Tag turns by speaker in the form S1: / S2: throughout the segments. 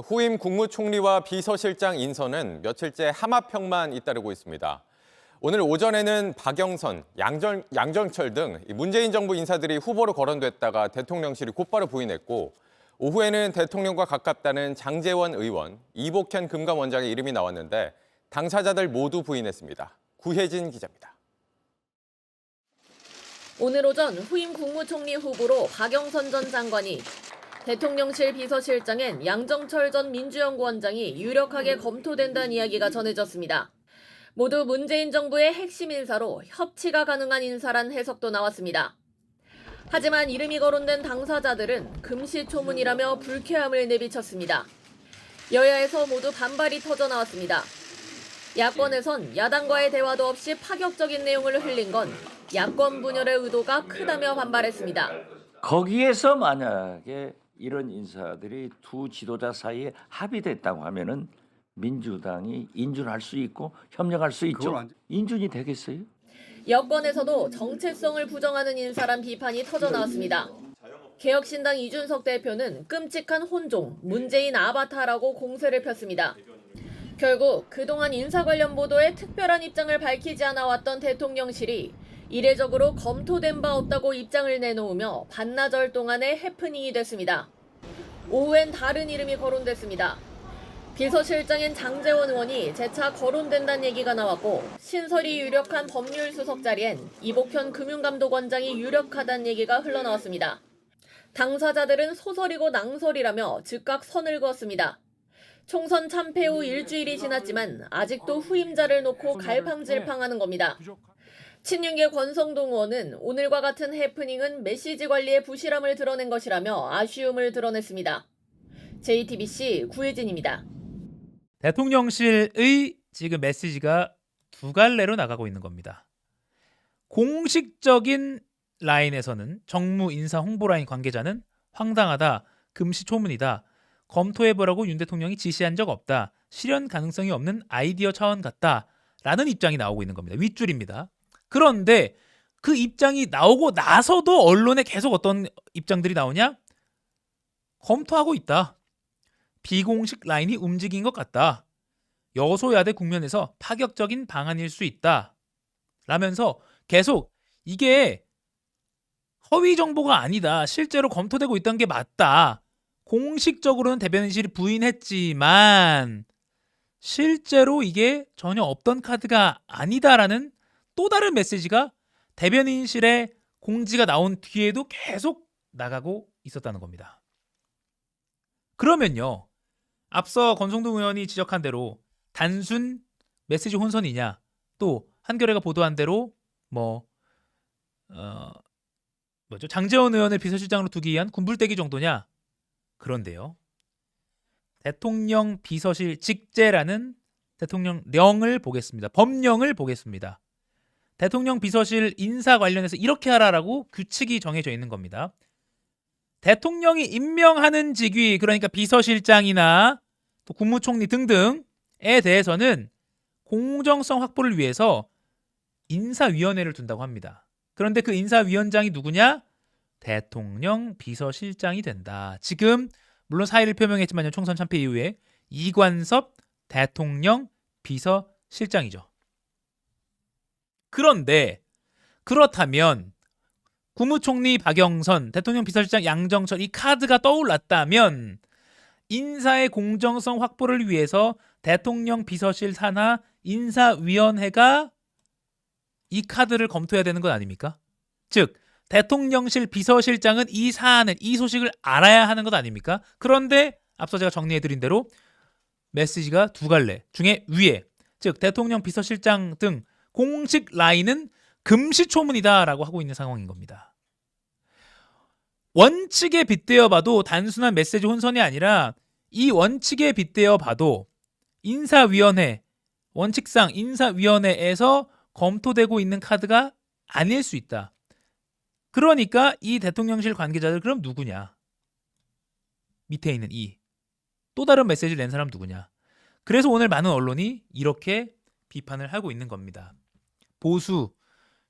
S1: 후임 국무총리와 비서실장 인선은 며칠째 하마평만 잇따르고 있습니다. 오늘 오전에는 박영선, 양정철 등 문재인 정부 인사들이 후보로 거론됐다가 대통령실이 곧바로 부인했고, 오후에는 대통령과 가깝다는 장제원 의원, 이복현 금감원장의 이름이 나왔는데 당사자들 모두 부인했습니다. 구혜진 기자입니다.
S2: 오늘 오전 후임 국무총리 후보로 박영선 전 장관이, 대통령실 비서실장엔 양정철 전 민주연구원장이 유력하게 검토된다는 이야기가 전해졌습니다. 모두 문재인 정부의 핵심 인사로 협치가 가능한 인사란 해석도 나왔습니다. 하지만 이름이 거론된 당사자들은 금시초문이라며 불쾌함을 내비쳤습니다. 여야에서 모두 반발이 터져 나왔습니다. 야권에선 야당과의 대화도 없이 파격적인 내용을 흘린 건 야권 분열의 의도가 크다며 반발했습니다.
S3: 거기에서 만약에 이런 인사들이 두 지도자 사이에 합의됐다고 하면은 민주당이 인준할 수 있고 협력할 수 있죠. 인준이 되겠어요?
S2: 여권에서도 정체성을 부정하는 인사란 비판이 터져 나왔습니다. 개혁신당 이준석 대표는 끔찍한 혼종, 문재인 아바타라고 공세를 폈습니다. 결국 그동안 인사 관련 보도에 특별한 입장을 밝히지 않아 왔던 대통령실이 이례적으로 검토된 바 없다고 입장을 내놓으며 반나절 동안의 해프닝이 됐습니다. 오후엔 다른 이름이 거론됐습니다. 비서실장인 장제원 의원이 재차 거론된다는 얘기가 나왔고, 신설이 유력한 법률수석 자리엔 이복현 금융감독원장이 유력하다는 얘기가 흘러나왔습니다. 당사자들은 소설이고 낭설이라며 즉각 선을 그었습니다. 총선 참패 후 일주일이 지났지만 아직도 후임자를 놓고 갈팡질팡하는 겁니다. 친윤계 권성동 의원은 오늘과 같은 해프닝은 메시지 관리의 부실함을 드러낸 것이라며 아쉬움을 드러냈습니다. JTBC 구혜진입니다.
S4: 대통령실의 지금 메시지가 두 갈래로 나가고 있는 겁니다. 공식적인 라인에서는 정무 인사 홍보 라인 관계자는 황당하다, 금시초문이다, 검토해보라고 윤 대통령이 지시한 적 없다, 실현 가능성이 없는 아이디어 차원 같다 라는 입장이 나오고 있는 겁니다. 윗줄입니다. 그런데 그 입장이 나오고 나서도 언론에 계속 어떤 입장들이 나오냐? 검토하고 있다. 비공식 라인이 움직인 것 같다. 여소야대 국면에서 파격적인 방안일 수 있다. 라면서 계속 이게 허위 정보가 아니다. 실제로 검토되고 있던 게 맞다. 공식적으로는 대변인실이 부인했지만 실제로 이게 전혀 없던 카드가 아니다라는 또 다른 메시지가 대변인실의 공지가 나온 뒤에도 계속 나가고 있었다는 겁니다. 그러면요, 앞서 권성동 의원이 지적한 대로 단순 메시지 혼선이냐, 또 한겨레가 보도한 대로 장제원 의원을 비서실장으로 두기 위한 군불대기 정도냐? 그런데요, 대통령 비서실 직제라는 대통령령을 보겠습니다. 법령을 보겠습니다. 대통령 비서실 인사 관련해서 이렇게 하라라고 규칙이 정해져 있는 겁니다. 대통령이 임명하는 직위, 그러니까 비서실장이나 또 국무총리 등등에 대해서는 공정성 확보를 위해서 인사위원회를 둔다고 합니다. 그런데 그 인사위원장이 누구냐? 대통령 비서실장이 된다. 지금 물론 사의를 표명했지만요, 총선 참패 이후에 이관섭 대통령 비서실장이죠. 그런데 그렇다면 국무총리 박영선, 대통령 비서실장 양정철, 이 카드가 떠올랐다면 인사의 공정성 확보를 위해서 대통령 비서실 산하 인사위원회가 이 카드를 검토해야 되는 것 아닙니까? 즉 대통령실 비서실장은 이 사안을, 이 소식을 알아야 하는 것 아닙니까? 그런데 앞서 제가 정리해드린 대로 메시지가 두 갈래 중에 위에, 즉 대통령 비서실장 등 공식 라인은 금시초문이다라고 하고 있는 상황인 겁니다. 원칙에 빗대어 봐도 단순한 메시지 혼선이 아니라 이 원칙에 빗대어 봐도 인사위원회, 원칙상 인사위원회에서 검토되고 있는 카드가 아닐 수 있다. 그러니까 이 대통령실 관계자들 그럼 누구냐? 밑에 있는 이 또 다른 메시지를 낸 사람 누구냐? 그래서 오늘 많은 언론이 이렇게 비판을 하고 있는 겁니다. 보수,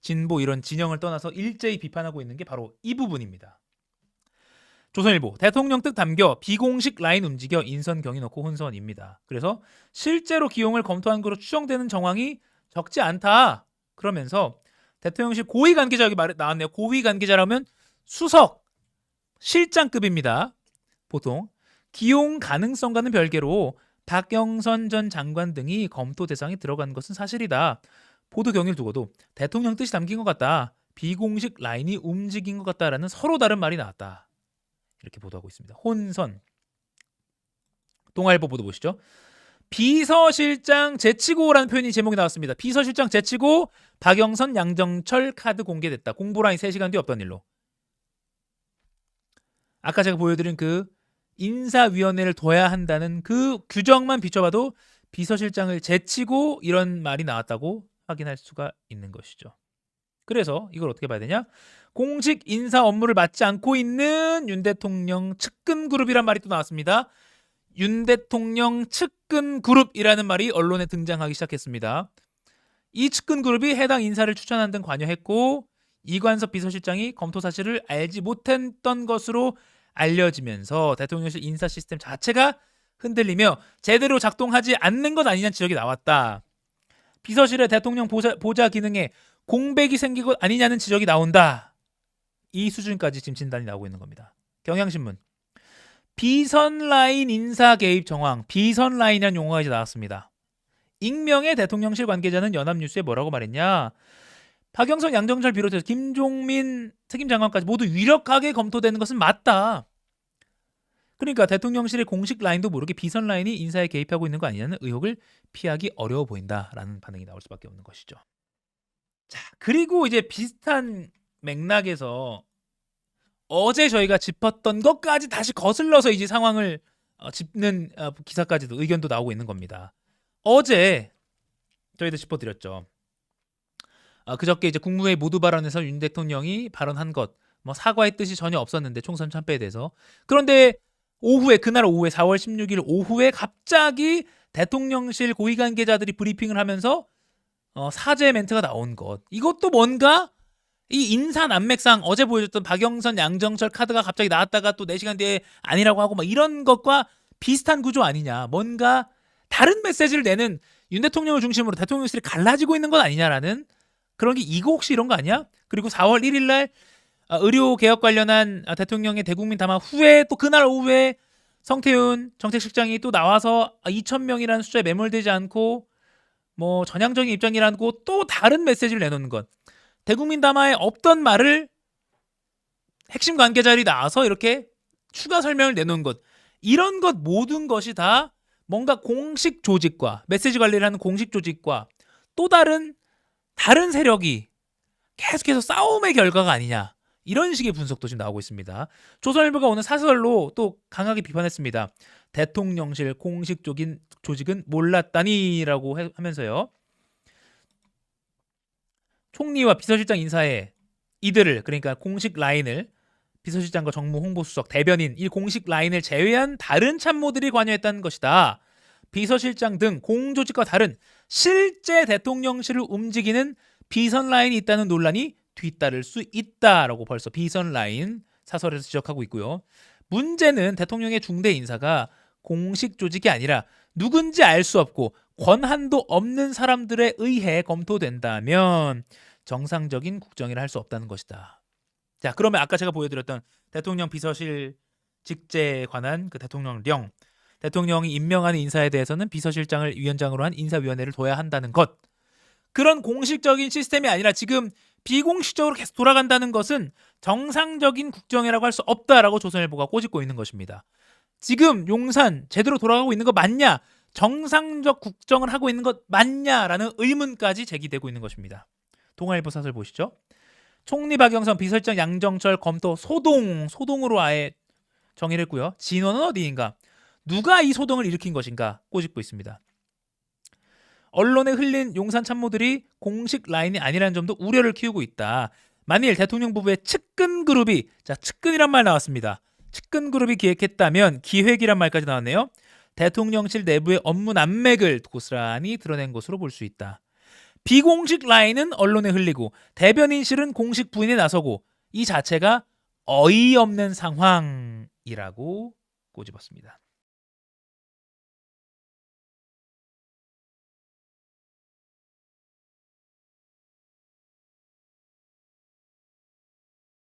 S4: 진보 이런 진영을 떠나서 일제히 비판하고 있는 게 바로 이 부분입니다. 조선일보 대통령 뜻 담겨 비공식 라인 움직여 인선 경위 넣고 혼선입니다. 그래서 실제로 기용을 검토한 것으로 추정되는 정황이 적지 않다. 그러면서 대통령실 고위 관계자 여기 나왔네요. 고위 관계자라면 수석 실장급입니다. 보통 기용 가능성과는 별개로 박영선 전 장관 등이 검토 대상에 들어간 것은 사실이다. 보도 경위를 두고도 대통령 뜻이 담긴 것 같다. 비공식 라인이 움직인 것 같다라는 서로 다른 말이 나왔다. 이렇게 보도하고 있습니다. 혼선. 동아일보 보도 보시죠. 비서실장 제치고라는 표현이 제목이 나왔습니다. 비서실장 제치고 박영선 양정철 카드 공개됐다. 공보라인 3시간 뒤 없던 일로. 아까 제가 보여드린 그 인사위원회를 둬야 한다는 그 규정만 비춰봐도 비서실장을 제치고 이런 말이 나왔다고 확인할 수가 있는 것이죠. 그래서 이걸 어떻게 봐야 되냐? 공식 인사 업무를 맡지 않고 있는 윤 대통령 측근 그룹이란 말이 또 나왔습니다. 윤 대통령 측근 그룹이라는 말이 언론에 등장하기 시작했습니다. 이 측근 그룹이 해당 인사를 추천한 등 관여했고 이관섭 비서실장이 검토 사실을 알지 못했던 것으로 알려지면서 대통령실 인사 시스템 자체가 흔들리며 제대로 작동하지 않는 것 아니냐는 지적이 나왔다. 비서실의 대통령 보좌 기능에 공백이 생긴 것 아니냐는 지적이 나온다. 이 수준까지 지금 진단이 나오고 있는 겁니다. 경향신문. 비선 라인 인사 개입 정황. 비선 라인이라는 용어가 이제 나왔습니다. 익명의 대통령실 관계자는 연합뉴스에 뭐라고 말했냐? 박영선, 양정철 비롯해서 김종민 특임장관까지 모두 유력하게 검토되는 것은 맞다. 그러니까 대통령실의 공식 라인도 모르게 비선 라인이 인사에 개입하고 있는 거 아니냐는 의혹을 피하기 어려워 보인다라는 반응이 나올 수밖에 없는 것이죠. 자, 그리고 이제 비슷한 맥락에서 어제 저희가 짚었던 것까지 다시 거슬러서 이제 상황을 짚는 기사까지도 의견도 나오고 있는 겁니다. 어제 저희도 짚어드렸죠. 그저께 이제 국무회의 모두 발언에서 윤 대통령이 발언한 것, 뭐 사과의 뜻이 전혀 없었는데 총선 참패에 대해서. 그런데 그날 오후에 4월 16일 오후에 갑자기 대통령실 고위 관계자들이 브리핑을 하면서 사죄 멘트가 나온 것. 이것도 뭔가 이 인사 난맥상 어제 보여줬던 박영선, 양정철 카드가 갑자기 나왔다가 또 4시간 뒤에 아니라고 하고 막 이런 것과 비슷한 구조 아니냐. 뭔가 다른 메시지를 내는 윤 대통령을 중심으로 대통령실이 갈라지고 있는 것 아니냐라는 그런 게 이거 혹시 이런 거 아니야? 그리고 4월 1일 날 의료 개혁 관련한 대통령의 대국민 담화 후에 또 그날 오후에 성태윤 정책실장이 또 나와서 2,000명이라는 숫자에 매몰되지 않고 뭐 전향적인 입장이라고 또 다른 메시지를 내놓는 것. 대국민 담화에 없던 말을 핵심 관계자들이 나와서 이렇게 추가 설명을 내놓은 것. 이런 것 모든 것이 다 뭔가 공식 조직과 메시지 관리를 하는 공식 조직과 또 다른 세력이 계속해서 싸움의 결과가 아니냐. 이런 식의 분석도 지금 나오고 있습니다. 조선일보가 오늘 사설로 또 강하게 비판했습니다. 대통령실 공식적인 조직은 몰랐다니라고 하면서요. 총리와 비서실장 인사에 이들을 그러니까 공식 라인을 비서실장과 정무 홍보수석, 대변인 이 공식 라인을 제외한 다른 참모들이 관여했다는 것이다. 비서실장 등 공조직과 다른 실제 대통령실을 움직이는 비선 라인이 있다는 논란이 뒤따를 수 있다라고 벌써 비선 라인 사설에서 지적하고 있고요. 문제는 대통령의 중대 인사가 공식 조직이 아니라 누군지 알 수 없고 권한도 없는 사람들에 의해 검토된다면 정상적인 국정이라 할 수 없다는 것이다. 자, 그러면 아까 제가 보여드렸던 대통령 비서실 직제에 관한 그 대통령령, 대통령이 임명하는 인사에 대해서는 비서실장을 위원장으로 한 인사위원회를 둬야 한다는 것. 그런 공식적인 시스템이 아니라 지금 비공식적으로 계속 돌아간다는 것은 정상적인 국정이라고 할 수 없다라고 조선일보가 꼬집고 있는 것입니다. 지금 용산 제대로 돌아가고 있는 거 맞냐? 정상적 국정을 하고 있는 것 맞냐라는 의문까지 제기되고 있는 것입니다. 동아일보 사설 보시죠. 총리 박영선, 비서실장 양정철 검토 소동으로 아예 정의를 했고요. 진원은 어디인가? 누가 이 소동을 일으킨 것인가? 꼬집고 있습니다. 언론에 흘린 용산 참모들이 공식 라인이 아니라는 점도 우려를 키우고 있다. 만일 대통령 부부의 측근 그룹이, 자, 측근이란 말 나왔습니다. 측근 그룹이 기획했다면 기획이란 말까지 나왔네요. 대통령실 내부의 업무 난맥을 고스란히 드러낸 것으로 볼 수 있다. 비공식 라인은 언론에 흘리고 대변인실은 공식 부인에 나서고 이 자체가 어이없는 상황이라고 꼬집었습니다.